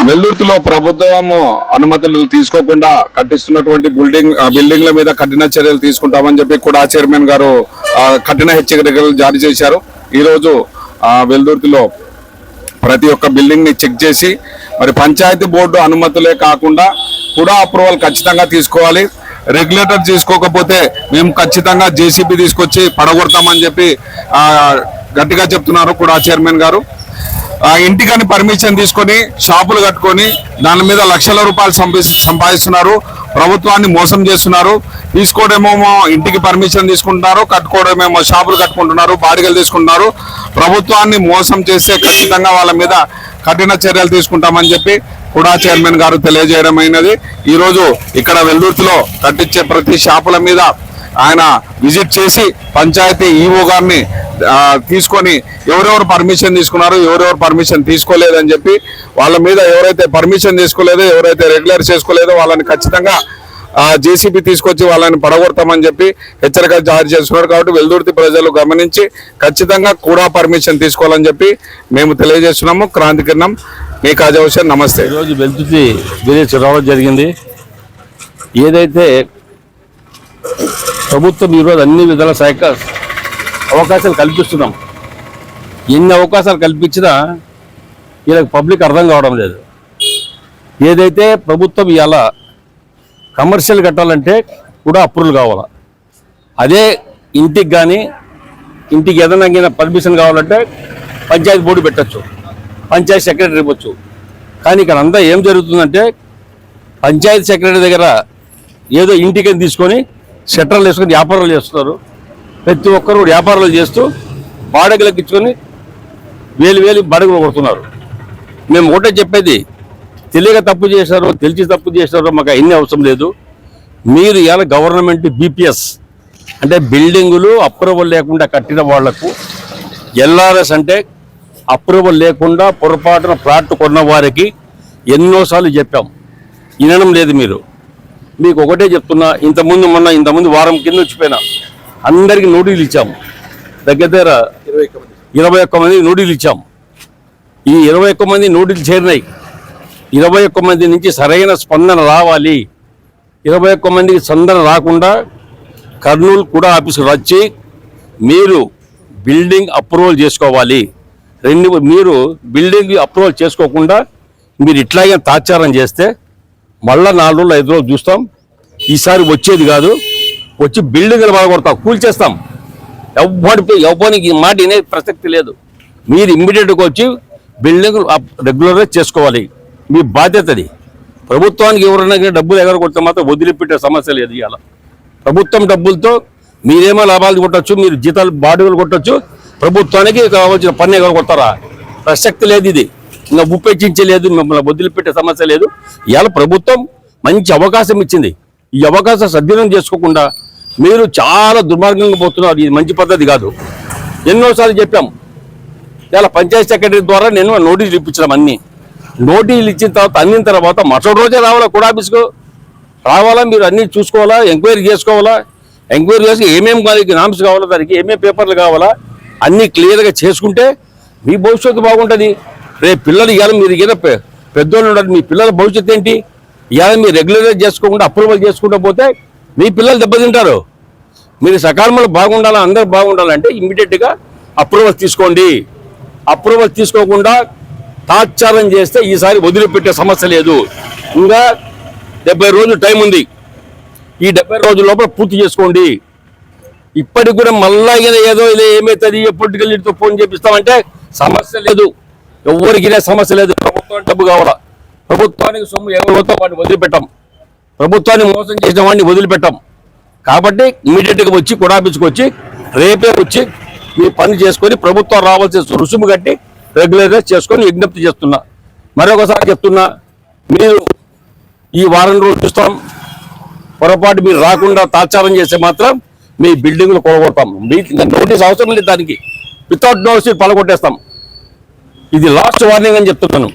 వెల్లుర్తిలో ప్రభుత్వం అనుమతులు తీసుకోకుండా కట్టిస్తున్నటువంటి బిల్డింగ్ల మీద కఠిన చర్యలు తీసుకుంటామని చెప్పి కూడా చైర్మన్ గారు కఠిన హెచ్చరికలు జారీ చేశారు. ఈ రోజు వెల్లుర్తిలో ప్రతి ఒక్క బిల్డింగ్ ని చెక్ చేసి మరి పంచాయతీ బోర్డు అనుమతులే కాకుండా కూడా అప్రూవల్ ఖచ్చితంగా తీసుకోవాలి. రెగ్యులేటర్ తీసుకోకపోతే మేము ఖచ్చితంగా జేసీబీ తీసుకొచ్చి పడగొడతామని చెప్పి గట్టిగా చెప్తున్నారు కూడా చైర్మన్ గారు. ఇంటికని పర్మిషన్ తీసుకొని షాపులు కట్టుకొని దాని మీద లక్షల రూపాయలు సంపాదిస్తున్నారు. ప్రభుత్వాన్ని మోసం చేస్తున్నారు. తీసుకోవడమేమో ఇంటికి పర్మిషన్ తీసుకుంటున్నారు, కట్టుకోవడమేమో షాపులు కట్టుకుంటున్నారు, బాడిగలు తీసుకుంటున్నారు. ప్రభుత్వాన్ని మోసం చేస్తే ఖచ్చితంగా వాళ్ళ మీద కఠిన చర్యలు తీసుకుంటామని చెప్పి కూడా చైర్మన్ గారు తెలియజేయడమైనది. ఈరోజు ఇక్కడ వెల్లుర్తిలో కట్టించే ప్రతి షాపుల మీద ఆయన విజిట్ చేసి పంచాయతీ ఈఓ గారిని తీసుకొని ఎవరెవరు పర్మిషన్ తీసుకున్నారు, ఎవరెవరు పర్మిషన్ తీసుకోలేదని చెప్పి వాళ్ళ మీద ఎవరైతే పర్మిషన్ తీసుకోలేదో, ఎవరైతే రెగ్యులర్ చేసుకోలేదో వాళ్ళని ఖచ్చితంగా జేసీబీ తీసుకొచ్చి వాళ్ళని పడగొడతామని చెప్పి హెచ్చరిక జారీ చేస్తున్నారు. కాబట్టి వెల్దుర్తి ప్రజలు గమనించి ఖచ్చితంగా కూడా పర్మిషన్ తీసుకోవాలని చెప్పి మేము తెలియజేస్తున్నాము. క్రాంతి కిరణం, మీ కాజా. నమస్తే. ఈరోజు వెల్దుర్తి విలేజ్ రావడం జరిగింది. ఏదైతే ప్రభుత్వం ఈరోజు అన్ని విధాల అవకాశాలు కల్పిస్తున్నాం. ఎన్ని అవకాశాలు కల్పించినా వీళ్ళకి పబ్లిక్ అర్థం కావడం లేదు. ఏదైతే ప్రభుత్వం ఇవాళ కమర్షియల్ కట్టాలంటే కూడా అప్రూవల్ కావాలా. అదే ఇంటికి కానీ ఇంటికి ఏదైనా పర్మిషన్ కావాలంటే పంచాయతీ బోర్డు పెట్టచ్చు, పంచాయతీ సెక్రటరీ ఇవ్వచ్చు. కానీ ఇక్కడ అంతా ఏం జరుగుతుందంటే పంచాయతీ సెక్రటరీ దగ్గర ఏదో ఇంటికని తీసుకొని షట్టర్లు వేసుకొని వ్యాపారాలు చేస్తున్నారు. ప్రతి ఒక్కరు వ్యాపారాలు చేస్తూ బాడగలకు ఇచ్చుకొని వేలు బాడగలు కొడుతున్నారు. మేము ఒకటే చెప్పేది, తెలియక తప్పు చేశారో తెలిసి తప్పు చేశారో మాకు అన్ని అవసరం లేదు. మీరు ఇవాళ గవర్నమెంట్ బీపీఎస్ అంటే బిల్డింగులు అప్రూవల్ లేకుండా కట్టిన వాళ్లకు, ఎల్ఆర్ఎస్ అంటే అప్రూవల్ లేకుండా పొరపాటున ప్లాట్ కొన్న వారికి ఎన్నోసార్లు చెప్పాం, వినడం లేదు. మీకు ఒకటే చెప్తున్నా, ఇంతకుముందు వారం కింద వచ్చిపోయినా అందరికీ నోటీసులు ఇచ్చాము. దగ్గర 21 మంది నోటీసులు ఇచ్చాం. ఈ 21 మంది నోటీసులు చేరినాయి. 21 మంది నుంచి సరైన స్పందన రావాలి. 21 మందికి స్పందన రాకుండా కర్నూలు కూడా ఆఫీసుకు వచ్చి మీరు బిల్డింగ్ అప్రూవల్ చేసుకోవాలి. మీరు బిల్డింగ్ అప్రూవల్ చేసుకోకుండా మీరు ఇట్లాగే తాత్సారం చేస్తే మళ్ళా 4 రోజులు 5 రోజులు చూస్తాం. ఈసారి వచ్చేది కాదు, వచ్చి బిల్డింగ్లు బాగొడతాం, కూల్చేస్తాం. ఎవ్వరికి మాట వినే ప్రసక్తి లేదు. మీరు ఇమ్మీడియట్గా వచ్చి బిల్డింగ్ రెగ్యులర్గా చేసుకోవాలి. మీ బాధ్యత అది. ప్రభుత్వానికి ఎవరైనా డబ్బులు ఎగరగొడితే మాత్రం వదిలిపెట్టే సమస్య లేదు. ఇవాళ ప్రభుత్వం డబ్బులతో మీరేమో లాభాలు కొట్టచ్చు, మీరు జీతాలు బాడుగలు కొట్టచ్చు, ప్రభుత్వానికి కావాల్సిన పన్ను ఎగరగొడతారా? ప్రసక్తి లేదు. ఇది ఇంకా ఉపేక్షించలేదు, మిమ్మల్ని వదిలిపెట్టే సమస్య లేదు. ఇవాళ ప్రభుత్వం మంచి అవకాశం ఇచ్చింది. ఈ అవకాశం సద్వినియోగం చేసుకోకుండా మీరు చాలా దుర్మార్గంగా పోతున్నారు. ఇది మంచి పద్ధతి కాదు. ఎన్నోసార్లు చెప్పాం. ఇలా పంచాయతీ సెక్రటరీ ద్వారా నేను నోటీసులు ఇప్పించడం, అన్ని నోటీసులు ఇచ్చిన తర్వాత అందిన తర్వాత మరుసటి రోజే రావాలా, కూడా ఆఫీస్కు రావాలా, మీరు అన్నీ చూసుకోవాలా, ఎంక్వైరీ చేసుకోవాలా. ఎంక్వైరీ చేసి ఏమేమి నామ్స్ కావాలా, దానికి ఏమేమి పేపర్లు కావాలా అన్నీ క్లియర్గా చేసుకుంటే మీ భవిష్యత్తు బాగుంటుంది. రేపు పిల్లలు ఇవాళ మీరు ఏదో పెద్దోళ్ళు ఉండాలి, మీ పిల్లల భవిష్యత్తు ఏంటి? ఇవాళ మీరు రెగ్యులరైజ్ చేసుకోకుండా అప్రూవల్ చేసుకుంటూ పోతే మీ పిల్లలు దెబ్బతింటారు. మీరు సకాలంలో బాగుండాలా, అందరూ బాగుండాలంటే ఇమ్మీడియట్గా అప్రూవల్ తీసుకోండి. అప్రూవల్ తీసుకోకుండా తాత్సారం చేస్తే ఈసారి వదిలిపెట్టే సమస్య లేదు. ఇంకా 70 రోజులు టైం ఉంది. ఈ 70 రోజుల లోపల పూర్తి చేసుకోండి. ఇప్పటికి కూడా మళ్ళా ఏదో ఇది ఏమవుతుంది, ఎప్పటికెళ్ళి ఫోన్ చేపిస్తామంటే సమస్య లేదు. ఎవరికి సమస్య లేదు. ప్రభుత్వం డబ్బు కావాలా, ప్రభుత్వానికి సొమ్ము ఎవరితో వాడిని వదిలిపెట్టాం, ప్రభుత్వాన్ని మోసం చేసిన వాడిని వదిలిపెట్టాం. కాబట్టి ఇమీడియట్గా వచ్చి కొడాపించుకొచ్చి రేపే వచ్చి మీ పని చేసుకొని ప్రభుత్వం రావాల్సిన రుసుము కట్టి రెగ్యులరైజ్ చేసుకొని విజ్ఞప్తి చేస్తున్నా. మరొకసారి చెప్తున్నా, మీరు ఈ వారం రోజులు చూస్తాం, పొరపాటు మీరు రాకుండా తాత్సారం చేస్తే మాత్రం మీ బిల్డింగ్లు కొలగొడతాం. నోటీస్ అవసరం లేదు, దానికి వితౌట్ నోటీస్ పలగొట్టేస్తాం. ఇది లాస్ట్ వార్నింగ్ అని చెప్తున్నాను.